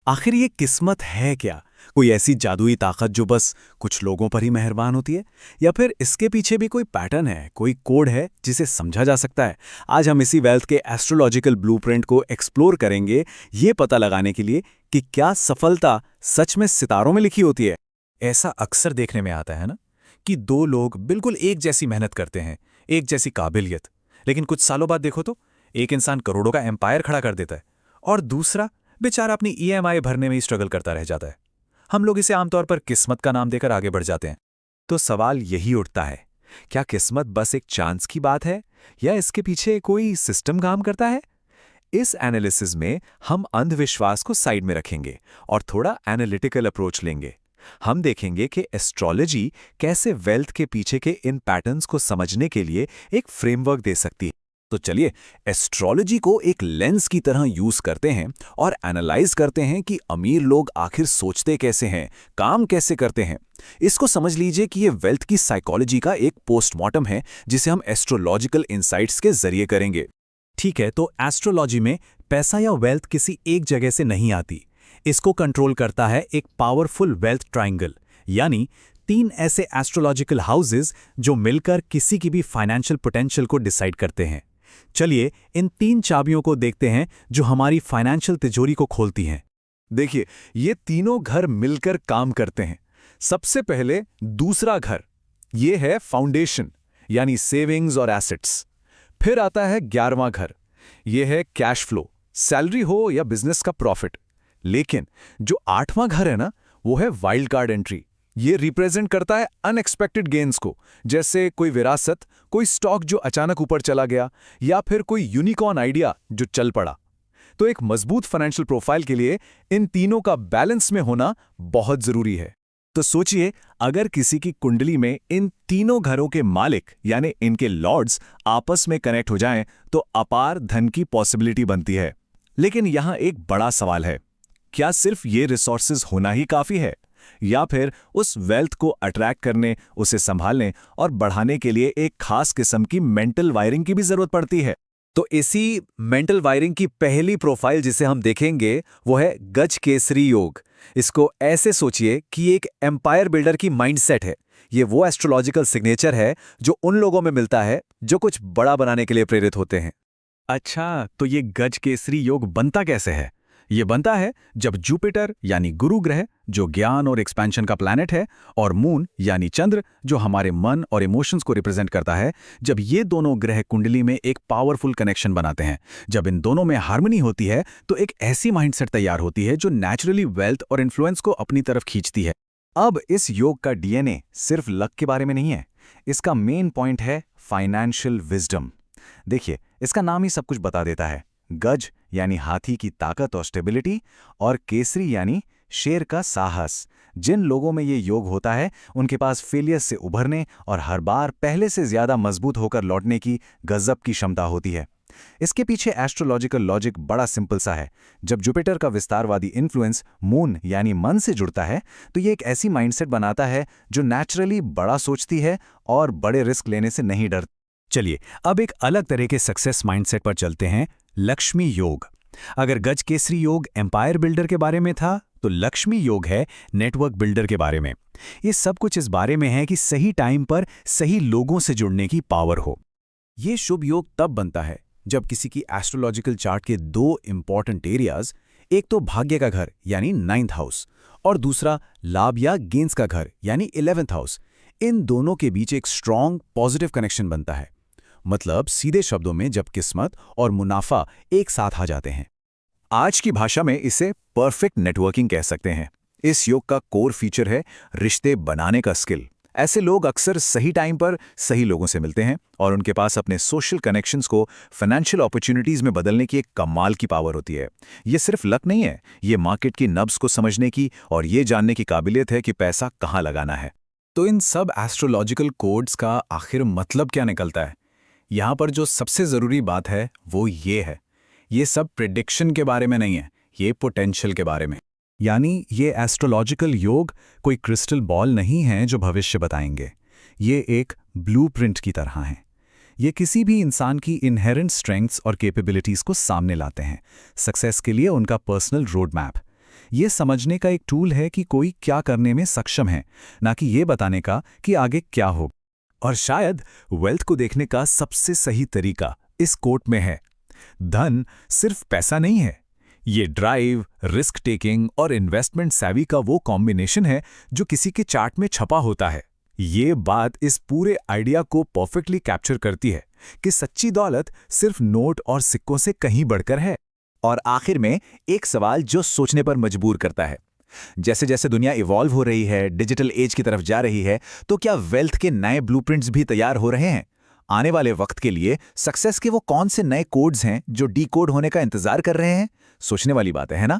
आखिर ये किस्मत है क्या? कोई ऐसी जादुई ताकत जो बस कुछ लोगों पर ही मेहरबान होती है? या फिर इसके पीछे भी कोई पैटर्न है, कोई कोड है जिसे समझा जा सकता है? आज हम इसी वेल्थ के एस्ट्रोलॉजिकल ब्लूप्रिंट को एक्सप्लोर करेंगे, ये पता लगाने के लिए कि क्या सफलता सच में सितारों में लिखी होती है। ऐसा अक्सर देखने में आता है ना कि दो लोग बिल्कुल एक जैसी मेहनत करते हैं, एक जैसी काबिलियत, लेकिन कुछ सालों बाद देखो तो एक इंसान करोड़ों का एम्पायर खड़ा कर देता है और दूसरा बेचारा अपनी ईएमआई भरने में ही स्ट्रगल करता रह जाता है। हम लोग इसे आमतौर पर किस्मत का नाम देकर आगे बढ़ जाते हैं। तो सवाल यही उठता है, क्या किस्मत बस एक चांस की बात है या इसके पीछे कोई सिस्टम काम करता है? इस एनालिसिस में हम अंधविश्वास को साइड में रखेंगे और थोड़ा एनालिटिकल अप्रोच लेंगे। हम देखेंगे कि एस्ट्रोलॉजी कैसे वेल्थ के पीछे के इन पैटर्न्स को समझने के लिए एक फ्रेमवर्क दे सकती है। तो चलिए एस्ट्रोलॉजी को एक लेंस की तरह यूज करते हैं और एनालाइज करते हैं कि अमीर लोग आखिर सोचते कैसे हैं, काम कैसे करते हैं। इसको समझ लीजिए कि ये वेल्थ की साइकोलॉजी का एक पोस्टमार्टम है जिसे हम एस्ट्रोलॉजिकल इंसाइट्स के जरिए करेंगे। ठीक है, तो एस्ट्रोलॉजी में पैसा या वेल्थ किसी एक जगह से नहीं आती। इसको कंट्रोल करता है एक पावरफुल वेल्थ ट्रायंगल, यानी तीन ऐसे एस्ट्रोलॉजिकल हाउसेस जो मिलकर किसी की भी फाइनेंशियल पोटेंशियल को डिसाइड करते हैं। चलिए इन तीन चाबियों को देखते हैं जो हमारी फाइनेंशियल तिजोरी को खोलती हैं। देखिए, ये तीनों घर मिलकर काम करते हैं। सबसे पहले दूसरा घर, ये है फाउंडेशन यानी सेविंग्स और एसेट्स। फिर आता है 11वां घर, ये है कैश फ्लो, सैलरी हो या बिजनेस का प्रॉफिट। लेकिन जो 8वां घर है ना, वो है वाइल्ड कार्ड एंट्री। ये रिप्रेजेंट करता है अनएक्सपेक्टेड गेन्स को, जैसे कोई विरासत, कोई स्टॉक जो अचानक ऊपर चला गया, या फिर कोई यूनिकॉर्न आइडिया जो चल पड़ा। तो एक मजबूत फाइनेंशियल प्रोफाइल के लिए इन तीनों का बैलेंस में होना बहुत जरूरी है। तो सोचिए, अगर किसी की कुंडली में इन तीनों घरों के मालिक यानी इनके लॉर्ड्स आपस में कनेक्ट हो जाएं, तो अपार धन की पॉसिबिलिटी बनती है। लेकिन यहां एक बड़ा सवाल है, क्या सिर्फ ये रिसोर्सेज होना ही काफी है, या फिर उस वेल्थ को अट्रैक्ट करने, उसे संभालने और बढ़ाने के लिए एक खास किस्म की मेंटल वायरिंग की भी जरूरत पड़ती है? तो इसी मेंटल वायरिंग की पहली प्रोफाइल जिसे हम देखेंगे वो है गज केसरी योग। इसको ऐसे सोचिए कि एक एम्पायर बिल्डर की माइंडसेट है। ये वो एस्ट्रोलॉजिकल सिग्नेचर है जो उन लोगों में मिलता है जो कुछ बड़ा बनाने के लिए प्रेरित होते हैं। अच्छा, तो ये गज केसरी योग बनता कैसे है? ये बनता है जब जुपिटर यानी गुरु ग्रह, जो ज्ञान और एक्सपेंशन का प्लैनेट है, और मून यानी चंद्र, जो हमारे मन और इमोशंस को रिप्रेजेंट करता है, जब ये दोनों ग्रह कुंडली में एक पावरफुल कनेक्शन बनाते हैं। जब इन दोनों में हार्मनी होती है तो एक ऐसी माइंडसेट तैयार होती है जो नेचुरली वेल्थ और इन्फ्लुएंस को अपनी तरफ खींचती है। अब इस योग का डीएनए सिर्फ लक के बारे में नहीं है, इसका मेन पॉइंट है फाइनेंशियल विजडम। देखिए, इसका नाम ही सब कुछ बता देता है। गज यानी हाथी की ताकत और स्टेबिलिटी, और केसरी यानी शेर का साहस। जिन लोगों में ये योग होता है उनके पास फेलियर से उभरने और हर बार पहले से ज्यादा मजबूत होकर लौटने की गजब की क्षमता होती है। इसके पीछे एस्ट्रोलॉजिकल लॉजिक बड़ा सिंपल सा है। जब जुपिटर का विस्तारवादी इन्फ्लुएंस मून यानी मन से जुड़ता है, तो ये एक ऐसी माइंडसेट बनाता है जो नेचुरली बड़ा सोचती है और बड़े रिस्क लेने से नहीं डरती। चलिए अब एक अलग तरह के सक्सेस माइंडसेट पर चलते हैं, लक्ष्मी योग। अगर गज केसरी योग एम्पायर बिल्डर के बारे में था, तो लक्ष्मी योग है नेटवर्क बिल्डर के बारे में। ये सब कुछ इस बारे में है कि सही टाइम पर सही लोगों से जुड़ने की पावर हो। ये शुभ योग तब बनता है जब किसी की एस्ट्रोलॉजिकल चार्ट के दो इंपॉर्टेंट एरियाज, एक तो भाग्य का घर यानी 9th हाउस, और दूसरा लाभ या गेंस का घर यानी 11th हाउस, इन दोनों के बीच एक स्ट्रॉन्ग पॉजिटिव कनेक्शन बनता है। मतलब सीधे शब्दों में जब किस्मत और मुनाफा एक साथ आ जाते हैं। आज की भाषा में इसे परफेक्ट नेटवर्किंग कह सकते हैं। इस योग का कोर फीचर है रिश्ते बनाने का स्किल। ऐसे लोग अक्सर सही टाइम पर सही लोगों से मिलते हैं और उनके पास अपने सोशल कनेक्शंस को फाइनेंशियल अपॉर्चुनिटीज में बदलने की एक कमाल की पावर होती है। ये सिर्फ लक नहीं है, ये मार्केट की नब्ज को समझने की और ये जानने की काबिलियत है कि पैसा कहाँ लगाना है। तो इन सब एस्ट्रोलॉजिकल कोड्स का आखिर मतलब क्या निकलता है? यहाँ पर जो सबसे ज़रूरी बात है वो ये है, ये सब प्रिडिक्शन के बारे में नहीं है, ये पोटेंशियल के बारे में। यानी ये एस्ट्रोलॉजिकल योग कोई क्रिस्टल बॉल नहीं है जो भविष्य बताएंगे। ये एक ब्लूप्रिंट की तरह हैं। ये किसी भी इंसान की इनहेरेंट स्ट्रेंथ्स और कैपेबिलिटीज़ को सामने लाते हैं, सक्सेस के लिए उनका पर्सनल रोड मैप। ये समझने का एक टूल है कि कोई क्या करने में सक्षम है, ना कि ये बताने का कि आगे क्या हो। और शायद वेल्थ को देखने का सबसे सही तरीका इस कोट में है। धन सिर्फ पैसा नहीं है, ये ड्राइव, रिस्क टेकिंग और इन्वेस्टमेंट सैवी का वो कॉम्बिनेशन है जो किसी के चार्ट में छपा होता है। ये बात इस पूरे आइडिया को परफेक्टली कैप्चर करती है कि सच्ची दौलत सिर्फ नोट और सिक्कों से कहीं बढ़कर है। और आखिर में एक सवाल जो सोचने पर मजबूर करता है। जैसे जैसे दुनिया इवॉल्व हो रही है, डिजिटल एज की तरफ जा रही है, तो क्या वेल्थ के नए ब्लूप्रिंट्स भी तैयार हो रहे हैं? आने वाले वक्त के लिए सक्सेस के वो कौन से नए कोड्स हैं जो डीकोड होने का इंतजार कर रहे हैं? सोचने वाली बात है ना?